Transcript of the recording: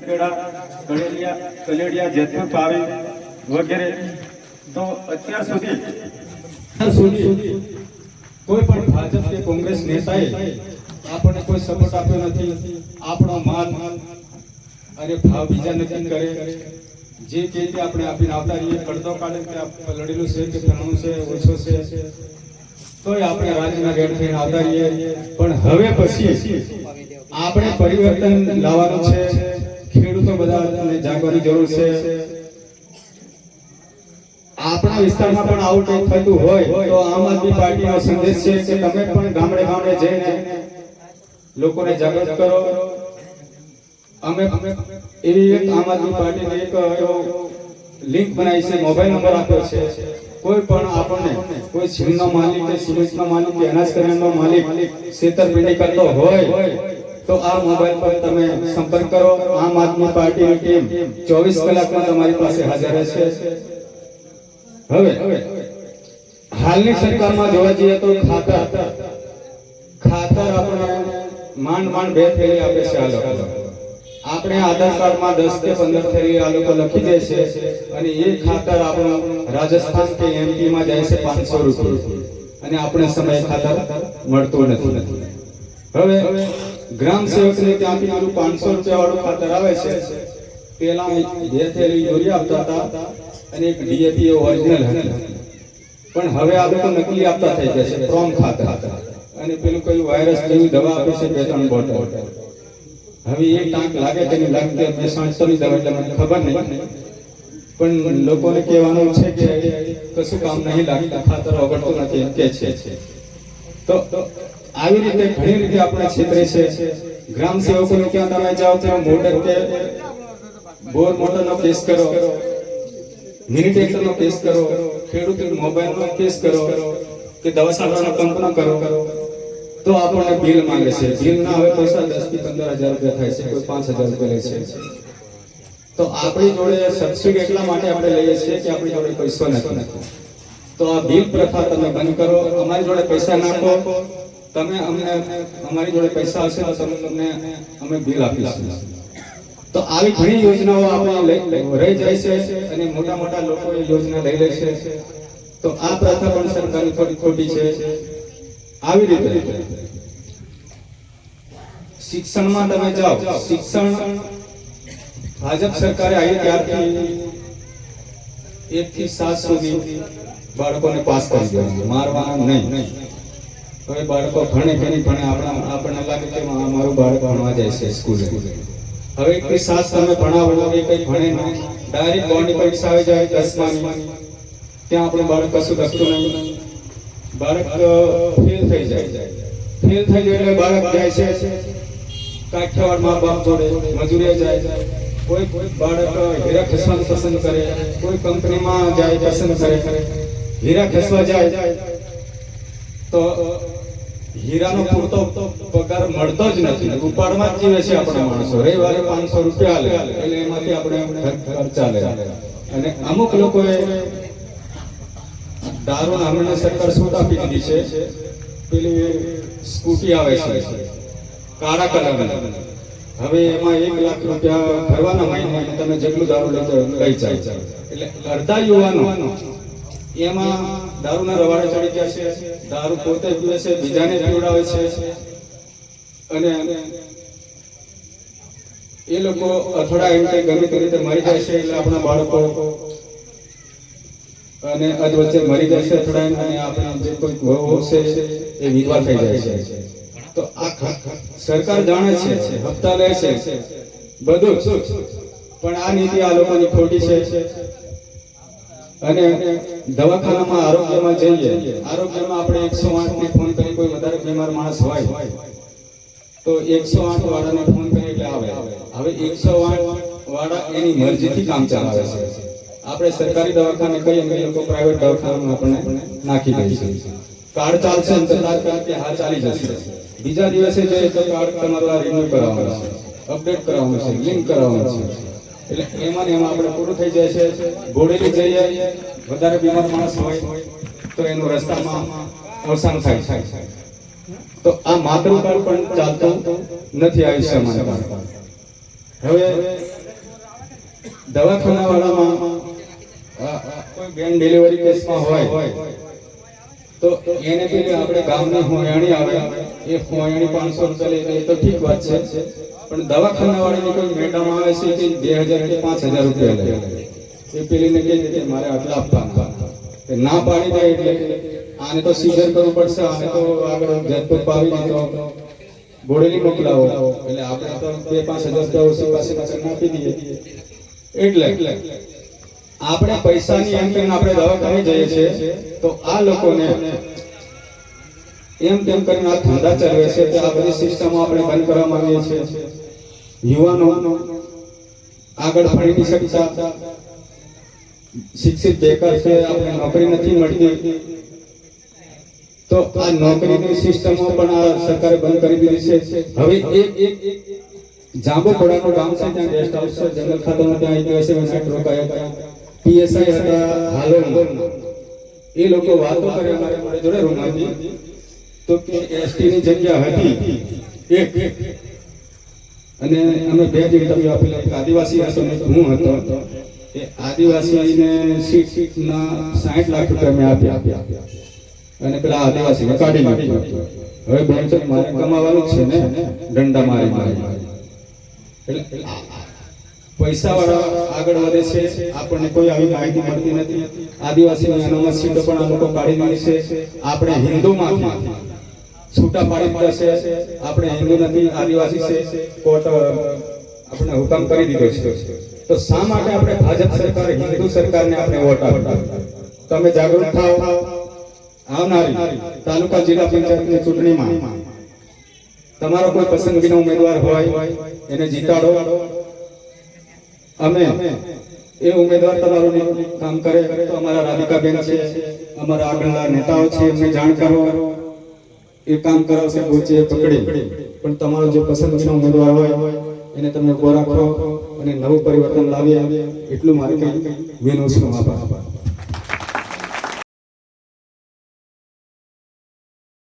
મેંદखेડા, કલેડિયા, જેતપુર, પાવી વગેરે. તો અત્યાર સુધી કોઈ પણ ભાજપ કે કોંગ્રેસ નેતાએ આપણને કોઈ સપોર્ટ આપ્યો નથી. આપણો માન અને ભાવ બીજા નક્કી કરે, જે કે આપણે આપીને આવતા રહીએ. કડતો કાઢે કે લડેલું છે કે ઘણું છે, ઓછો છે, તોય આપણે રાજ્યના રેડ થઈને આવતા રહીએ. પણ હવે પછી આપણે પરિવર્તન લાવવાનું છે. ખેડૂતો બધાને જાગવાની જરૂર છે. આપણા વિસ્તારમાં પણ આવું કંઈક થતું હોય તો આમ આદમી પાર્ટીનો સંદેશ છે કે તમે પણ ગામડે ગામડે જઈને લોકોને જાગૃત કરો. અમે એવી એક આમ આદમી પાર્ટીને એક લિંક બનાવી છે, મોબાઈલ નંબર આપ્યો છે. કોઈ પણ આપણને કોઈ સિંહનો માલિક કે સિમેન્ટનો માલિક કે અનાજ કરિયાણાનો માલિક છેતરપિંડી કરતો હોય તો આ મોબાઈલ પર તમે સંપર્ક કરો. આમ આદમી પાર્ટીની ટીમ 24 કલાકમાં તમારી પાસે હાજર રહેશે. હવે હાલની સરકારમાં જોવા જઈએ તો ખાતર આપણે માંડ 2 થેલી આપે છે. આ લોકો આપણે આધાર કાર્ડમાં 10 કે 15 થેલી આ લોકો લખી દે છે અને એ ખાતર આપણું રાજસ્થાન કે એમપી માં જાય છે 500 રૂપિયા અને આપણે સમય ખાતર મળતું નથી. હવે ગ્રામ સેવકને ત્યાંથી આનું 500 રૂપિયા વાળું ખાતર આવે છે. પેલા 2 થેલી યુરિયા આપતા હતા અને એક ડીએપી ઓરિજિનલ હતું, પણ હવે આ લોકો નકલી આપતા થઈ ગયા છે. પ્રોમ ખાતર અને પેલું કયું વાયરસ જેવી દવા આપે છે 2-3 બોટલ. હવે એ ટાંક લાગે કે નહીં લાગે, મેં સાંજની દવા એટલે મને ખબર નહીં, પણ લોકોને કહેવાનું છે કે કશું કામ નહીં લાગતા, ખાતર ઓગળતું નથી એમ કે છે. તો આવી રીતે ઘણી રીતે આપણે છેતરે છે. ગ્રામ સેવકોને ક્યાં તમે જાઓ ત્યાં મોટર કે બોર મોટરનો કેસ કરો, મિની ટ્રેક્ટરનો કેસ કરો, ખેડૂત મોબાઈલનો કેસ કરો કે દવાખાનાનો પંપનો કરો તો આપણને બિલ માંગે છે. બિલ ના હવે પૈસા 10 થી 15,000 રૂપિયા થાય છે, કોઈ 5,000 રૂપિયા લે છે. તો આપણી જોડે સબસિડી એટલા માટે આપણે લઈએ છીએ કે આપણી જોડે પૈસો નથી. તો આ બિલ પ્રથા તમે બંધ કરો. અમારી જોડે પૈસા નાખો, તમે અમને અમારી જોડે પૈસા હશે તો તમને અમે બિલ આપીશું. તો આવી ઘણી યોજનાઓ આપણે રહી જાય છે અને મોટા લોકો એ યોજના લઈ લે છે. તો આ પ્રથા પણ સરકારની થોડી ખોટી છે. આવી રીતે શિક્ષણમાં તમે જાઓ, શિક્ષણ ભાજપ સરકારે આવી ત્યારથી 1 થી 7 સુધી બાળકોને પાસ કરી દીધા, મારવાના નહીં. હવે બાળકો ભણે કે નહીં ભણે આપણને લાગે કે મારું બાળક ભણવા જાય છે સ્કૂલે. હવે 1 થી 7 તમે ભણાવો એ કઈ ભણે નહીં, ડાયરેક્ટ બોર્ડની પરીક્ષા આવી જાય 10માની, ત્યાં આપણું બાળક કશું લખતું નહીં. બાળક ફેલ થઈ જાય એટલે બાળક જાય છે કાઠિયાવાડ મા બાપ જોડે મજૂરીએ જાય. કોઈ બાળક હીરા ખેસવાનું પસંદ કરે, કોઈ કંપનીમાં જાય પસંદ કરે, હીરા ખેસવા જાય તો હીરાનો પૂરતો પગાર મળતો જ નથી, ઉપાડમાં જ જીવે છે આપણા માણસો. રવિવારે 500 રૂપિયા લે એટલે એમાંથી આપણે ઘર ચાલે. અને અમુક લોકોએ દારૂ હમણાં સરકાર છૂટ આપી દીધી છે. પેલી સ્કૂટી આવે છે કાળા કલરની, હવે એમાં 1 લાખ રૂપિયા ભરવાના મહિને તમે જેટલું દારૂ લઈ જાય. એટલે અડધા યુવાનો એમાં દારૂના રવાડે ચડી ગયા છે. દારૂ પોતે પીવે છે, બીજાને પીવડાવે છે અને એ લોકો અથડા એમ કે ગમે તે રીતે મરી જાય છે. એટલે આપણા બાળકો અને અધવચ્ચે મરી જાય છે અથડાઈને, અને આપણે જે કોઈ વહુ છે એ વિધવા થઈ જાય છે. તો આ સરકાર જાણે છે, હપ્તા લે છે બધું, પણ આ નીતિ આ લોકોની ખોટી છે. અને દવાખાનામાં આરોગ્યમાં જઈએ, આરોગ્યમાં આપણે 108 ને ફોન કરી કોઈ વધારે બીમાર માણસ હોય તો 108 વાળાને ફોન કરી એટલે આવે. હવે 108 વાળા એની મરજીથી કામ ચલાવે છે. આપણે સરકારી દવાખાને કહીએ એ લોકો પ્રાઇવેટ દવાખાનામાં આપણને નાખી દે છે. કાર્ડ ચાલશે ને તાત્કાલિક કે હા ચાલી જશે, બીજા દિવસે જોઈએ તો કાર્ડ તમારું રિન્યુ કરાવવાનું છે, અપડેટ કરાવવાનું છે, લિંક કરાવવાનું છે. એટલે એમાં આપણે પૂરું થઈ જાય છે. ઘોડેલી જઈએ વધારે બીમાર માણસ હોય તો એનું રસ્તામાં અવસાન થાય છે. તો આ માતૃકાળ પણ ચાલતું નથી આયુષ્યમાન કાર્ડ. હવે દવાખાનાવાળામાં કોઈ બેન ડિલિવરી કેસમાં હોય તો એને પેલી આપણે ગામની હોયાણી આવે એ હોયાણી 500 રૂપિયા લે એ તો ઠીક વાત છે, પણ દવાખાનાવાળાની કોઈ મેડમ આવે છે કે 2000 કે 5000 રૂપિયા લે એ પેલીને કહે કે મારે આટલા આપવાના, એ ના પાડી દે એટલે આને તો સીઝર કરવું પડશે, આને તો આગળ જેતપુર પાવી દીધો બોડેલી મોકલાવો, એટલે આપણે તો 2-5 હજાર રૂપિયા ઓછી પાસે આપી દઈએ. એટલે આપણે પૈસાની એમ તેમ આપણે દવાખાને જઈએ છીએ તો આ લોકોને એમ તેમ કરીને આ ધંધા ચલાવે છે કે આ બધી સિસ્ટમો આપણે બંધ કરવા માંગીએ છીએ. યુવાનો આગળ ભણી નહીં શકતા, શિક્ષિત બેકાર છે, આપણે નોકરી નથી મળતી, તો આ નોકરીની સિસ્ટમો પણ આ સરકારે બંધ કરી દીધી છે. હવે એક જાંબુપડાનું ગામ છે, ત્યાં ગેસ્ટ હાઉસ છે, જંગલ ખાતામાં ત્યાં આદિવાસી વસાહત રોકાયા, પીએસઆઈ હતા હાલોલ, એ લોકો વાતો કરે અમારી જોડે રૂમમાંથી, તો કે એસટી ની જગ્યા હતી એક, અને અમે 2 જ ઇન્ટરવ્યુ આપેલા, એક આદિવાસી હતો ને હું હતો, એ આદિવાસીને સીટના 60 લાખ રૂપિયા મેં આપ્યા અને પેલા આદિવાસીને કાઢી નાખ્યો. હવે બેન તો મારે કમાવાનું જ છે ને, દંડા મારી. એટલે પૈસા વાળા આગળ વધે છે, આપણને કોઈ આવી માહિતી મળતી નથી. આદિવાસીની અનામત સીટો પણ આ લોકો કાઢી દીધી છે. આપણે હિન્દુમાંથી છૂટા પાડી દીધા છે, આપણે હિન્દુ નથી આદિવાસી છે, કોર્ટ આપણે હુકમ કરી દીધો છે. તો શા માટે આપણે ભાજપ સરકાર, હિન્દુ સરકારને આપણે વોટ આપતા? તમે જાગૃત થાઓ. આવનારી તાલુકા જિલ્લા પંચાયતની ચૂંટણીમાં તમારો કોઈ પસંદગીનો ઉમેદવાર હોય એને જીતાડો. અમે એ ઉમેદવાર તમારું કામ કરે તો અમારા રાધિકાબેન છે, અમારા આગળના નેતાઓ છે, એમને જાણ કરો, એ કામ કરાવશે, પૂછે પકડી. પણ તમારો જે પસંદગીનો ઉમેદવાર હોય એને તમે ઉભો રાખો અને નવું પરિવર્તન લાવીએ, એટલું મારે કઈ વિનંતી છે. આભાર.